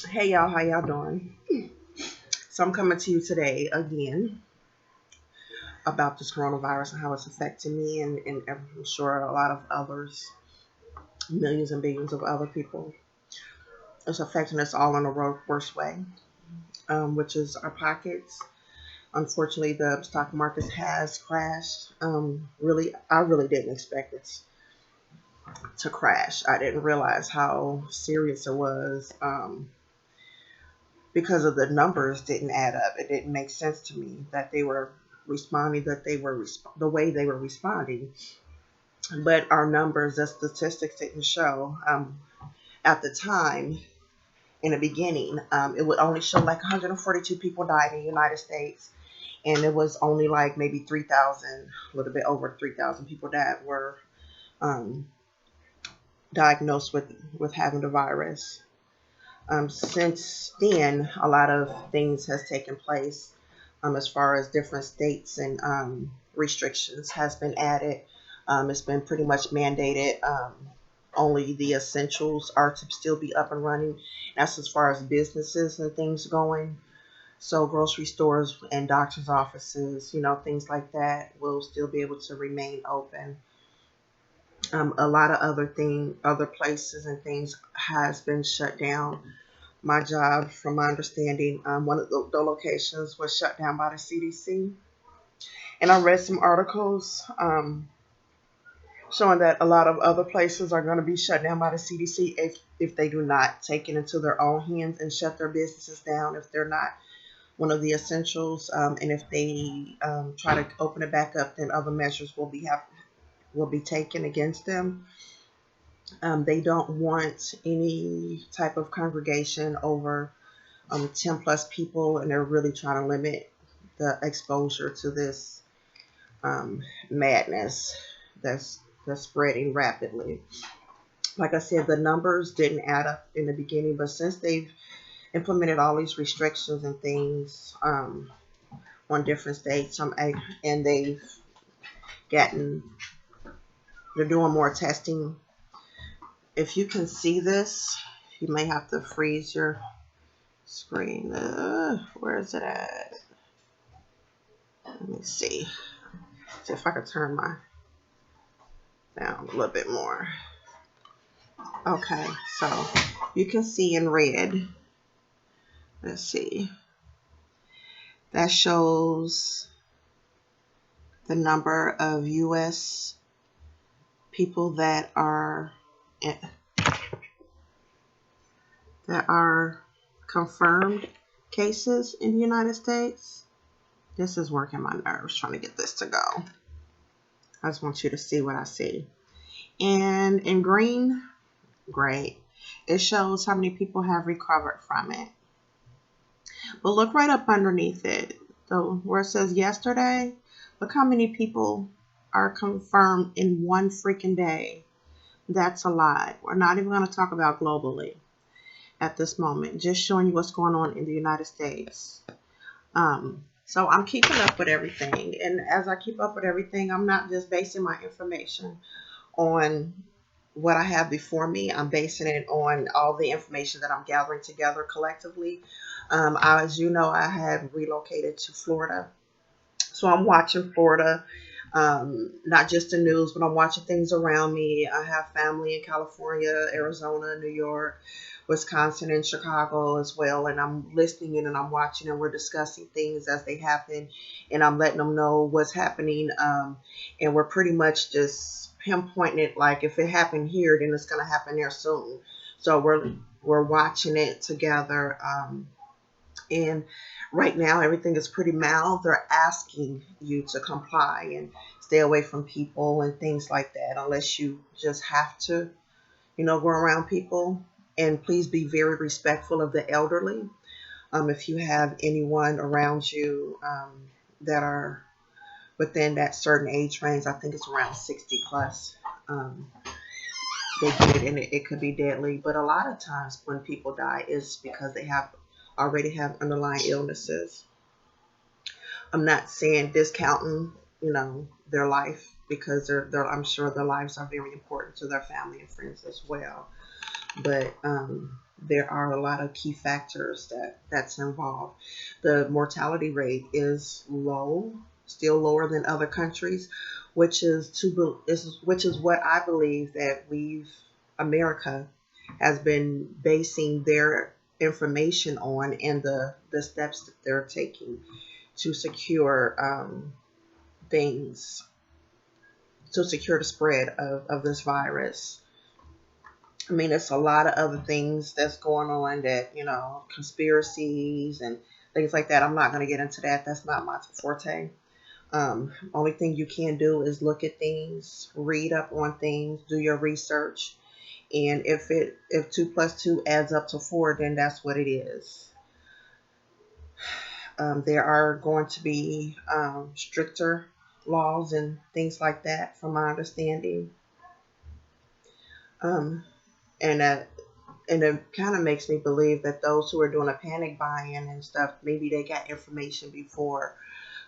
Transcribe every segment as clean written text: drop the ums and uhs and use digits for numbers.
Hey y'all, how y'all doing? So I'm coming to you today again about this coronavirus and how it's affecting me and I'm sure a lot of others, millions and billions of other people. It's affecting us all in a worst way, which is our pockets. Unfortunately, the stock market has crashed. I really didn't expect it to crash. I didn't realize how serious it was. Because of the numbers didn't add up. It didn't make sense to me that they were responding, the way they were responding. But our numbers, the statistics didn't show. At the time, in the beginning, it would only show like 142 people died in the United States, and it was only like maybe 3,000, a little bit over 3,000 people that were um, diagnosed with having the virus. Since then, a lot of things has taken place as far as different states and restrictions has been added. It's been pretty much mandated. Only the essentials are to still be up and running. That's as far as businesses and things going. So grocery stores and doctors' offices, things like that will still be able to remain open. A lot of other places and things has been shut down. My job, from my understanding, one of the locations was shut down by the CDC. And I read some articles showing that a lot of other places are going to be shut down by the CDC if they do not take it into their own hands and shut their businesses down if they're not one of the essentials. And if they try to open it back up, then other measures will be taken against them. They don't want any type of congregation over 10 plus people, and they're really trying to limit the exposure to this madness that's spreading rapidly. Like I said, the numbers didn't add up in the beginning, but since they've implemented all these restrictions and things on different states, and gotten they're doing more testing. If you can see this, you may have to freeze your screen. Where is it at? Let me see. See if I can turn my down a little bit more. Okay, so you can see in red. Let's see. That shows the number of U.S. people that are confirmed cases in the United States. This is working my nerves trying to get this to go. I just want you to see what I see. And in green, great. It shows how many people have recovered from it. But look right up underneath it, where it says yesterday. Look how many people are confirmed in one freaking day. That's a lot. We're not even going to talk about globally at this moment. Just showing you what's going on in the United States. So I'm keeping up with everything. And as I keep up with everything, I'm not just basing my information on what I have before me. I'm basing it on all the information that I'm gathering together collectively. As you know, I had relocated to Florida. So I'm watching Florida, not just the news, but I'm watching things around me. I have family in California, Arizona, New York, Wisconsin, and Chicago as well. And I'm listening in and I'm watching and we're discussing things as they happen. And I'm letting them know what's happening. And we're pretty much just pinpointing it like if it happened here, then it's going to happen there soon. So we're watching it together. And right now, everything is pretty mild. They're asking you to comply and stay away from people and things like that, unless you just have to, go around people. And please be very respectful of the elderly. If you have anyone around you that are within that certain age range, I think it's around 60 plus. They get it and it could be deadly. But a lot of times when people die is because they already have underlying illnesses. I'm not saying discounting, their life because I'm sure their lives are very important to their family and friends as well. But there are a lot of key factors that's involved. The mortality rate is low, still lower than other countries, which is what I believe that America has been basing their information on, and the steps that they're taking to secure things to secure the spread of this virus. I mean, it's a lot of other things that's going on that, conspiracies and things like that. I'm not going to get into that. That's not my forte. Only thing you can do is look at things, read up on things, do your research. And if 2 plus 2 adds up to 4, then that's what it is. There are going to be stricter laws and things like that, from my understanding. Um, and it kind of makes me believe that those who are doing a panic buying and stuff, maybe they got information before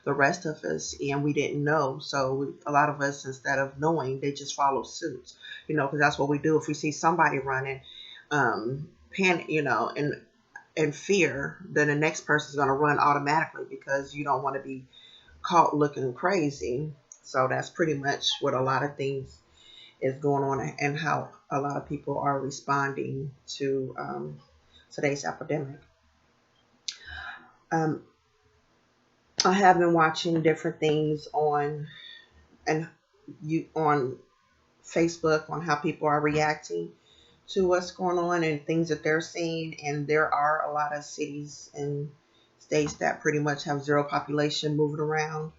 the rest of us, and we didn't know. So a lot of us, instead of knowing, they just follow suit, because that's what we do. If we see somebody running, panic, and fear, then the next person's going to run automatically, because you don't want to be caught looking crazy. So that's pretty much what a lot of things is going on, and how a lot of people are responding to today's epidemic. I have been watching different things on Facebook on how people are reacting to what's going on and things that they're seeing, and there are a lot of cities and states that pretty much have zero population moving around.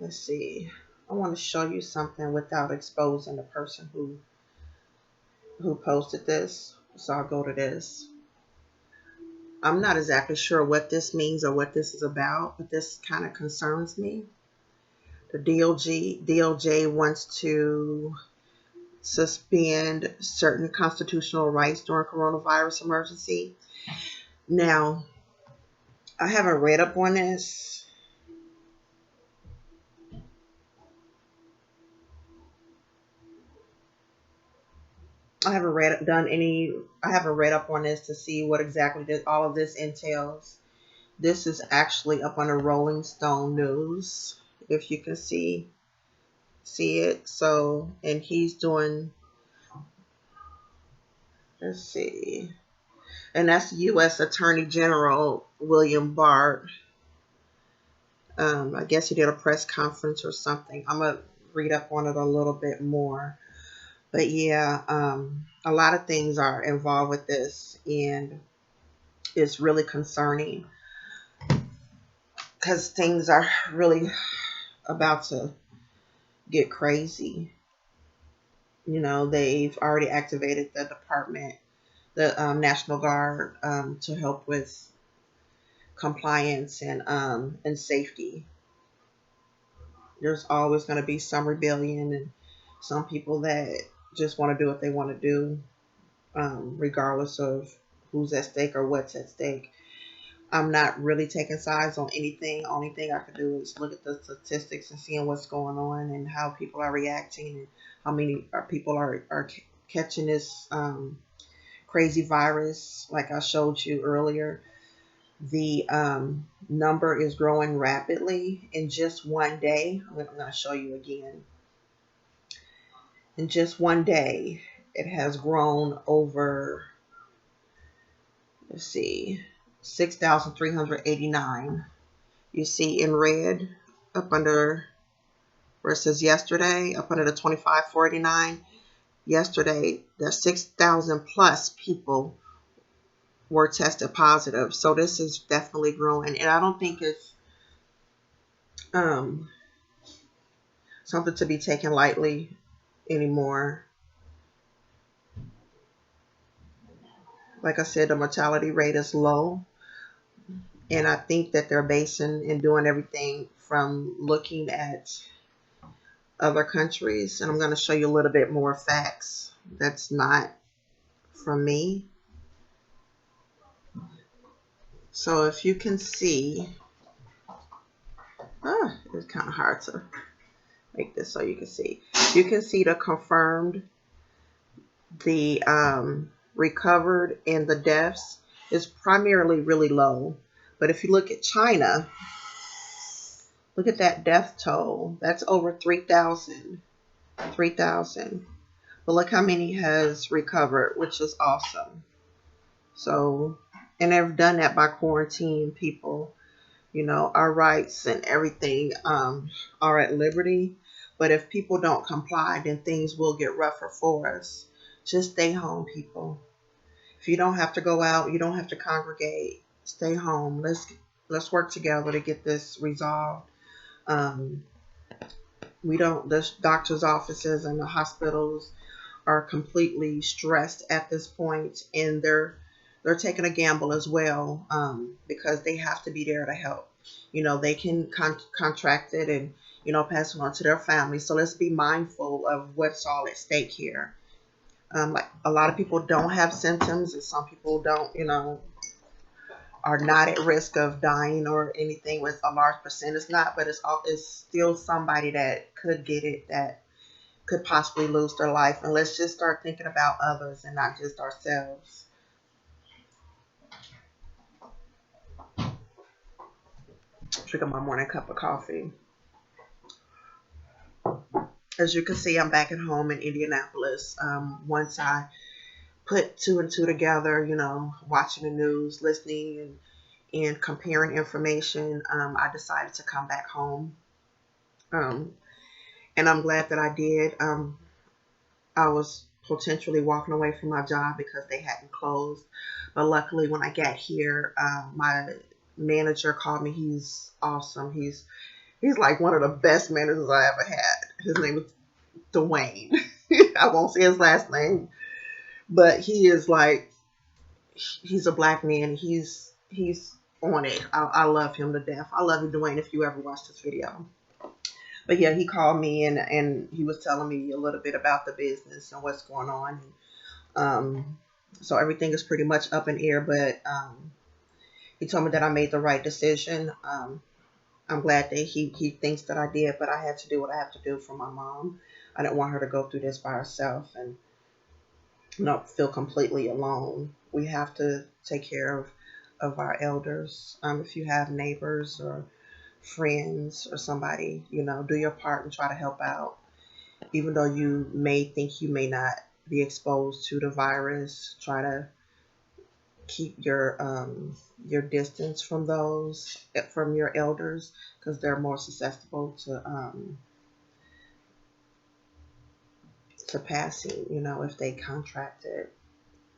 Let's see. I want to show you something without exposing the person who posted this. So I'll go to this. I'm not exactly sure what this means or what this is about, but this kind of concerns me. The DOJ wants to suspend certain constitutional rights during coronavirus emergency. Now, I haven't read up on this. I haven't read up on this to see what exactly all of this entails. This is actually up on the Rolling Stone News, if you can see it. So, and he's doing, let's see, and that's U.S. Attorney General William Barr. I guess he did a press conference or something. I'm gonna read up on it a little bit more. But yeah, a lot of things are involved with this, and it's really concerning because things are really about to get crazy. They've already activated the department, the National Guard, to help with compliance and safety. There's always going to be some rebellion and some people that just want to do what they want to do, regardless of who's at stake or what's at stake. I'm not really taking sides on anything. Only thing I could do is look at the statistics and seeing what's going on and how people are reacting and how many people are catching this crazy virus. Like I showed you earlier, the number is growing rapidly in just one day. I'm going to show you again. In just one day, it has grown over, let's see, 6,389. You see in red up under where it says yesterday, up under the 2549. Yesterday, the 6,000 plus people were tested positive. So this is definitely growing. And I don't think it's something to be taken lightly anymore. Like I said, the mortality rate is low. And I think that they're basing and doing everything from looking at other countries. And I'm going to show you a little bit more facts. That's not from me. So if you can see, it's kind of hard to make this so you can see. You can see the confirmed the recovered and the deaths is primarily really low. But if you look at China, look at that death toll. That's over 3,000. 3,000. But look how many has recovered, which is awesome. So, and they've done that by quarantining people. You know, our rights and everything are at liberty. But if people don't comply, then things will get rougher for us. Just stay home, people. If you don't have to go out, you don't have to congregate. Stay home. Let's work together to get this resolved. Um, we don't. The doctors' offices and the hospitals are completely stressed at this point, and they're taking a gamble as well, because they have to be there to help. You know, they can contract it and, you know, pass it on to their family. So let's be mindful of what's all at stake here. Like a lot of people don't have symptoms, and some people don't, you know, are not at risk of dying or anything. With a large percent, it's not, but it's still somebody that could get it, that could possibly lose their life. And let's just start thinking about others and not just ourselves. Drinking my morning cup of coffee. As you can see, I'm back at home in Indianapolis. Once I put two and two together, you know, watching the news, listening, and comparing information, I decided to come back home. Um, and I'm glad that I did. I was potentially walking away from my job because they hadn't closed. But luckily, when I got here, my manager called me. He's awesome. He's like one of the best managers I ever had. His name is Dwayne. I won't say his last name, but he is like, he's a black man. He's on it. I love him to death. I love you, Dwayne, if you ever watch this video. But yeah, he called me and he was telling me a little bit about the business and what's going on. So everything is pretty much up in air, but he told me that I made the right decision. I'm glad that he thinks that I did, but I had to do what I have to do for my mom. I didn't want her to go through this by herself and not feel completely alone. We have to take care of our elders. If you have neighbors or friends or somebody, you know, do your part and try to help out. Even though you may think you may not be exposed to the virus, try to keep your distance from from your elders, because they're more susceptible to passing. You know, if they contract it,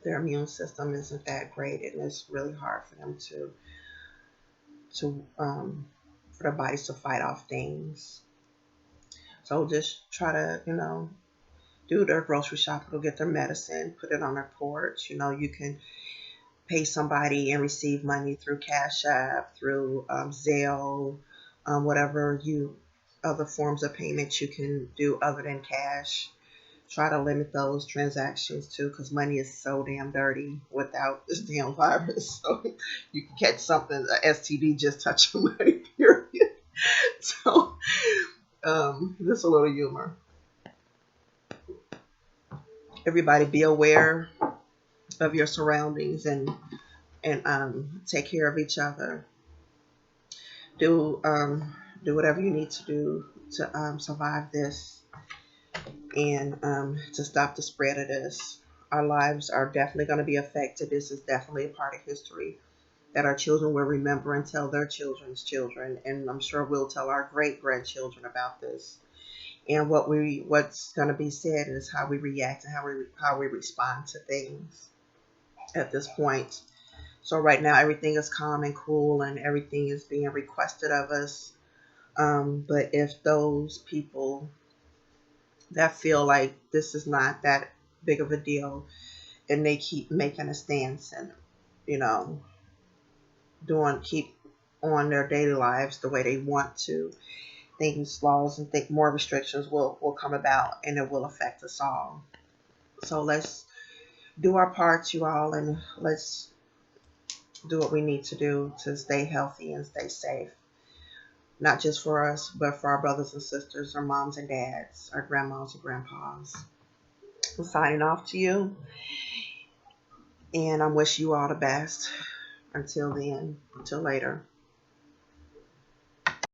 their immune system isn't that great, and it's really hard for them to for their bodies to fight off things. So just try to, you know, do their grocery shopping, go get their medicine, put it on their porch. You know, you can pay somebody and receive money through Cash App, through Zelle, whatever other forms of payment you can do other than cash. Try to limit those transactions too, because money is so damn dirty without this damn virus. So you can catch something, a STD, just touching money, period. So just a little humor. Everybody be aware of your surroundings and take care of each other. Do whatever you need to do to survive this and to stop the spread of this. Our lives are definitely going to be affected. This is definitely a part of history that our children will remember and tell their children's children, and I'm sure we'll tell our great grandchildren about this. And what's going to be said is how we react and how we respond to things at this point. So right now everything is calm and cool and everything is being requested of us. But if those people that feel like this is not that big of a deal and they keep making a stance and, you know, keep on their daily lives the way they want to, things, laws, and think more restrictions will come about and it will affect us all. So let's do our part, you all, and let's do what we need to do to stay healthy and stay safe. Not just for us, but for our brothers and sisters, our moms and dads, our grandmas and grandpas. I'm signing off to you, and I wish you all the best. Until then, until later.